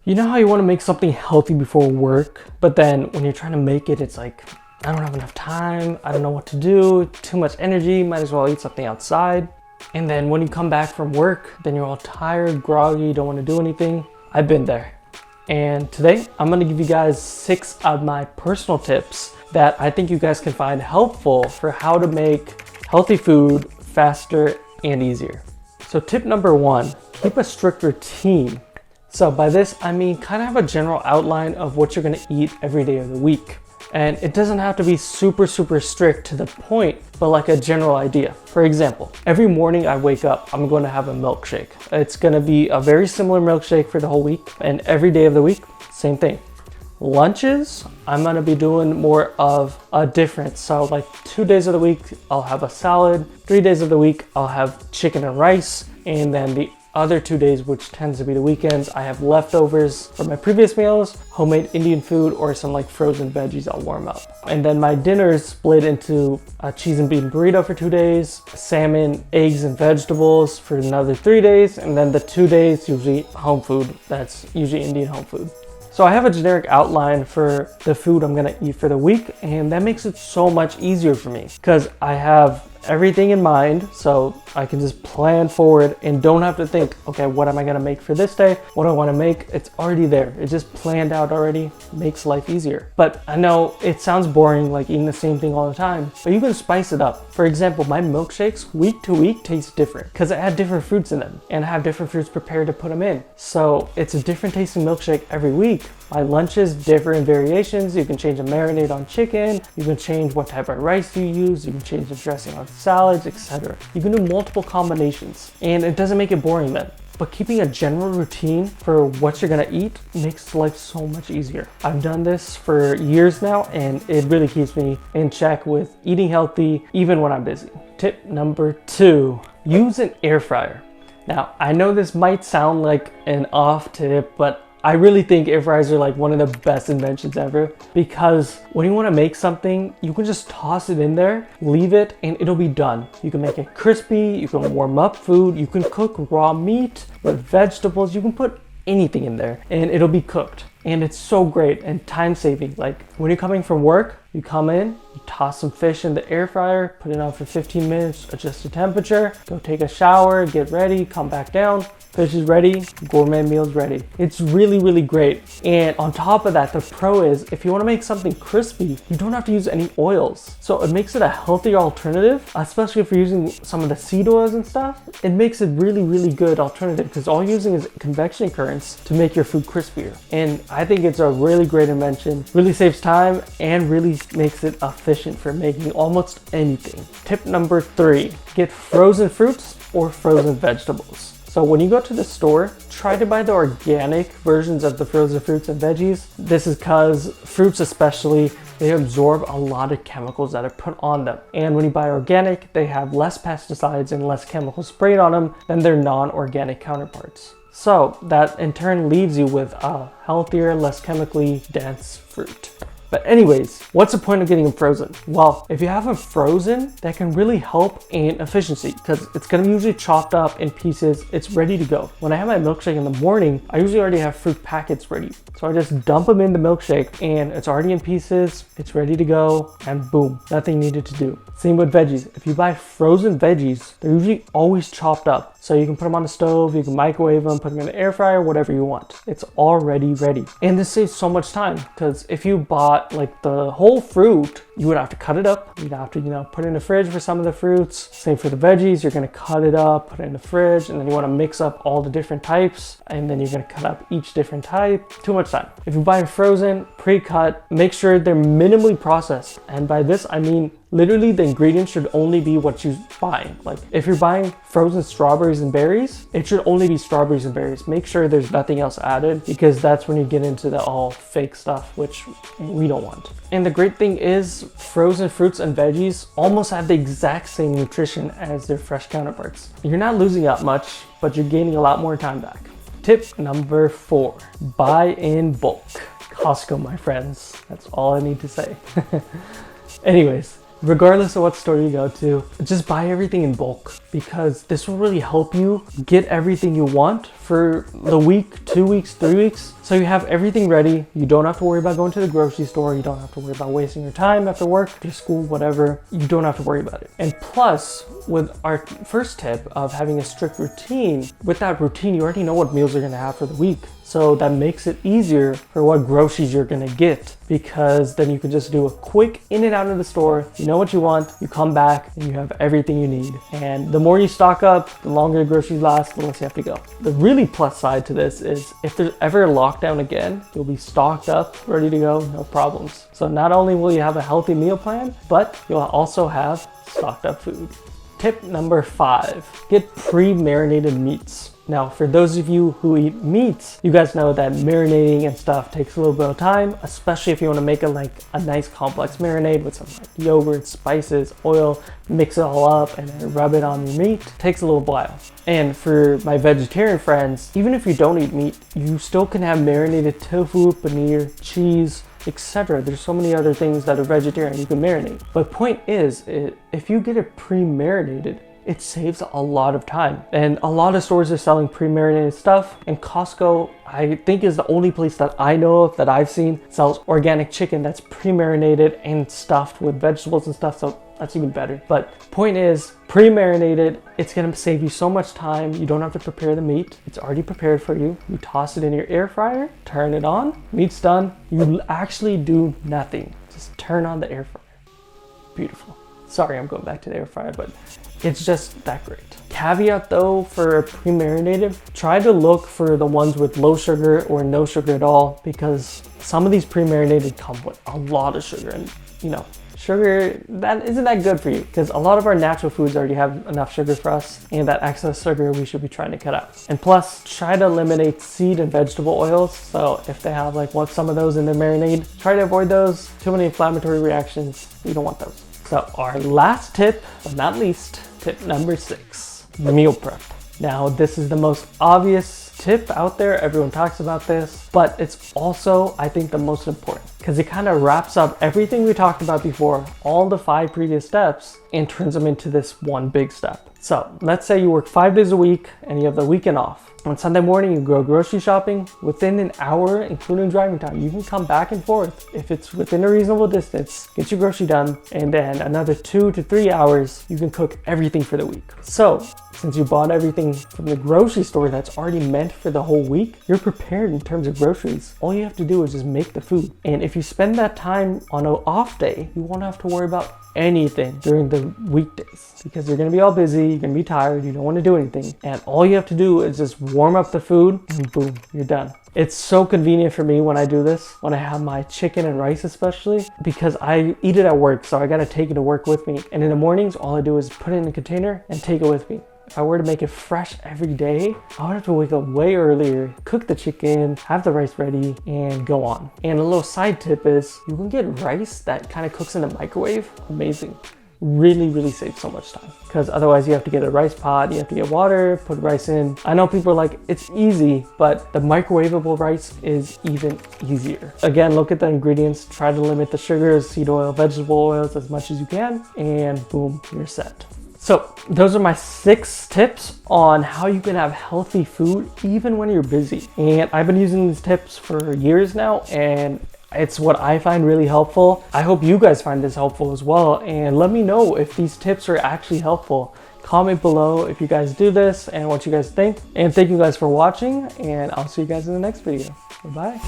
You know how you want to make something healthy before work, but then when you're trying to make it, it's like, I don't have enough time, I don't know what to do, too much energy, might as well eat something outside. And then when you come back from work, then you're all tired, groggy, don't want to do anything. I've been there. And today, I'm going to give you guys 6 of my personal tips that I think you guys can find helpful for how to make healthy food faster and easier. So tip number 1, keep a strict routine. So by this, I mean kind of have a general outline of what you're gonna eat every day of the week. And it doesn't have to be super strict to the point, but like a general idea. For example, every morning I wake up, I'm going to have a milkshake. It's going to be a very similar milkshake for the whole week, and every day of the week, same thing. Lunches, I'm going to be doing more of a difference. So like 2 days of the week, I'll have a salad. 3 days of the week, I'll have chicken and rice. And then the other 2 days, which tends to be the weekends, I have leftovers from my previous meals, homemade Indian food, or some like frozen veggies I'll warm up. And then my dinner is split into a cheese and bean burrito for 2 days, salmon, eggs, and vegetables for another 3 days, and then the 2 days usually home food. That's usually Indian home food. So I have a generic outline for the food I'm gonna eat for the week, and that makes it so much easier for me because I have everything in mind, so I can just plan forward and don't have to think, okay, what am I gonna make for this day? What do I wanna make? It's already there. It's just planned out already, makes life easier. But I know it sounds boring, like eating the same thing all the time, but you can spice it up. For example, my milkshakes week to week taste different because I add different fruits in them and I have different fruits prepared to put them in. So it's a different tasting milkshake every week. My lunches differ in variations. You can change the marinade on chicken. You can change what type of rice you use. You can change the dressing on salads, etc. You can do multiple combinations and it doesn't make it boring then. But keeping a general routine for what you're gonna eat makes life so much easier. I've done this for years now and it really keeps me in check with eating healthy even when I'm busy. Tip number 2, use an air fryer. Now, I know this might sound like an off tip, but I really think air fryers are like one of the best inventions ever because when you want to make something, you can just toss it in there, leave it, and it'll be done. You can make it crispy, you can warm up food, you can cook raw meat with vegetables, you can put anything in there and it'll be cooked. And it's so great and time saving. Like when you're coming from work, you come in, you toss some fish in the air fryer, put it on for 15 minutes, adjust the temperature, go take a shower, get ready, come back down. Fish is ready, gourmet meal's ready. It's really great. And on top of that, the pro is if you want to make something crispy, you don't have to use any oils. So it makes it a healthier alternative, especially if you're using some of the seed oils and stuff. It makes it really good alternative because all you're using is convection currents to make your food crispier. And I think it's a really great invention, really saves time and really makes it efficient for making almost anything. Tip number 3, get frozen fruits or frozen vegetables. So when you go to the store, try to buy the organic versions of the frozen fruits and veggies. This is because fruits especially, they absorb a lot of chemicals that are put on them. And when you buy organic, they have less pesticides and less chemicals sprayed on them than their non-organic counterparts. So that in turn leaves you with a healthier, less chemically dense fruit. But anyways, what's the point of getting them frozen? Well, if you have them frozen, that can really help in efficiency because it's gonna be usually chopped up in pieces. It's ready to go. When I have my milkshake in the morning, I usually already have fruit packets ready. So I just dump them in the milkshake and it's already in pieces. It's ready to go and boom, nothing needed to do. Same with veggies. If you buy frozen veggies, they're usually always chopped up. So you can put them on the stove, you can microwave them, put them in the air fryer, whatever you want. It's already ready. And this saves so much time because if you bought like the whole fruit, you would have to cut it up. You'd have to, put it in the fridge for some of the fruits. Same for the veggies, you're gonna cut it up, put it in the fridge, and then you wanna mix up all the different types, and then you're gonna cut up each different type. Too much time. If you buy them frozen, pre-cut, make sure they're minimally processed. And by this, I mean, literally the ingredients should only be what you buy. Like if you're buying frozen strawberries and berries, it should only be strawberries and berries. Make sure there's nothing else added because that's when you get into the all fake stuff, which we don't want. And the great thing is frozen fruits and veggies almost have the exact same nutrition as their fresh counterparts. You're not losing out much, but you're gaining a lot more time back. Tip number 4, buy in bulk. Costco, my friends. That's all I need to say. Anyways, regardless of what store you go to, just buy everything in bulk, because this will really help you get everything you want for the week, 2 weeks, 3 weeks. So you have everything ready. You don't have to worry about going to the grocery store. You don't have to worry about wasting your time after work, after school, whatever. You don't have to worry about it. And plus, with our first tip of having a strict routine, with that routine, you already know what meals you're gonna have for the week. So that makes it easier for what groceries you're gonna get, because then you can just do a quick in and out of the store. You know what you want, you come back and you have everything you need. And the more you stock up, the longer the groceries last, the less you have to go. The really plus side to this is if there's ever a lockdown again, you'll be stocked up, ready to go, no problems. So not only will you have a healthy meal plan, but you'll also have stocked up food. Tip number 5, get pre-marinated meats. Now, for those of you who eat meats, you guys know that marinating and stuff takes a little bit of time, especially if you want to make a nice complex marinade with some yogurt, spices, oil, mix it all up and then rub it on your meat. It takes a little while. And for my vegetarian friends, even if you don't eat meat, you still can have marinated tofu, paneer, cheese, etc. There's so many other things that are vegetarian you can marinate. But point is, if you get it pre-marinated, it saves a lot of time. And a lot of stores are selling pre-marinated stuff, and Costco, I think, is the only place that I know of that I've seen sells organic chicken that's pre-marinated and stuffed with vegetables and stuff, so that's even better. But point is, pre-marinated, it's gonna save you so much time. You don't have to prepare the meat. It's already prepared for you. You toss it in your air fryer, turn it on, meat's done. You actually do nothing. Just turn on the air fryer. Beautiful. Sorry, I'm going back to the air fryer, but it's just that great. Caveat though, for pre-marinated, try to look for the ones with low sugar or no sugar at all, because some of these pre-marinated come with a lot of sugar, and sugar, that isn't that good for you, because a lot of our natural foods already have enough sugar for us, and that excess sugar we should be trying to cut out. And plus, try to eliminate seed and vegetable oils. So if they have some of those in their marinade, try to avoid those. Too many inflammatory reactions, you don't want those. So our last tip, but not least, tip number 6, meal prep. Now, this is the most obvious tip out there. Everyone talks about this, but it's also, I think, the most important, because it kind of wraps up everything we talked about before, all the 5 previous steps, and turns them into this one big step. So let's say you work 5 days a week and you have the weekend off. On Sunday morning, you go grocery shopping. Within an hour, including driving time, you can come back and forth. If it's within a reasonable distance, get your grocery done, and then another 2 to 3 hours, you can cook everything for the week. So since you bought everything from the grocery store that's already meant for the whole week, you're prepared in terms of groceries. All you have to do is just make the food. And if you spend that time on an off day, you won't have to worry about anything during the weekdays, because you're gonna be all busy, you're gonna be tired, you don't want to do anything, and all you have to do is just warm up the food and boom, you're done. It's so convenient for me when I do this, when I have my chicken and rice especially, because I eat it at work, so I gotta take it to work with me. And in the mornings, all I do is put it in a container and take it with me. If I were to make it fresh every day, I would have to wake up way earlier, cook the chicken, have the rice ready, and go on. And a little side tip is, you can get rice that kind of cooks in the microwave. Amazing. Really, really saves so much time, because otherwise you have to get a rice pot, you have to get water, put rice in. I know people are like, it's easy, but the microwavable rice is even easier. Again, look at the ingredients, try to limit the sugars, seed oil, vegetable oils as much as you can, and boom, you're set. So those are my 6 tips on how you can have healthy food even when you're busy. And I've been using these tips for years now, and it's what I find really helpful. I hope you guys find this helpful as well, and let me know if these tips are actually helpful. Comment below if you guys do this and what you guys think. And thank you guys for watching, and I'll see you guys in the next video. Bye-bye.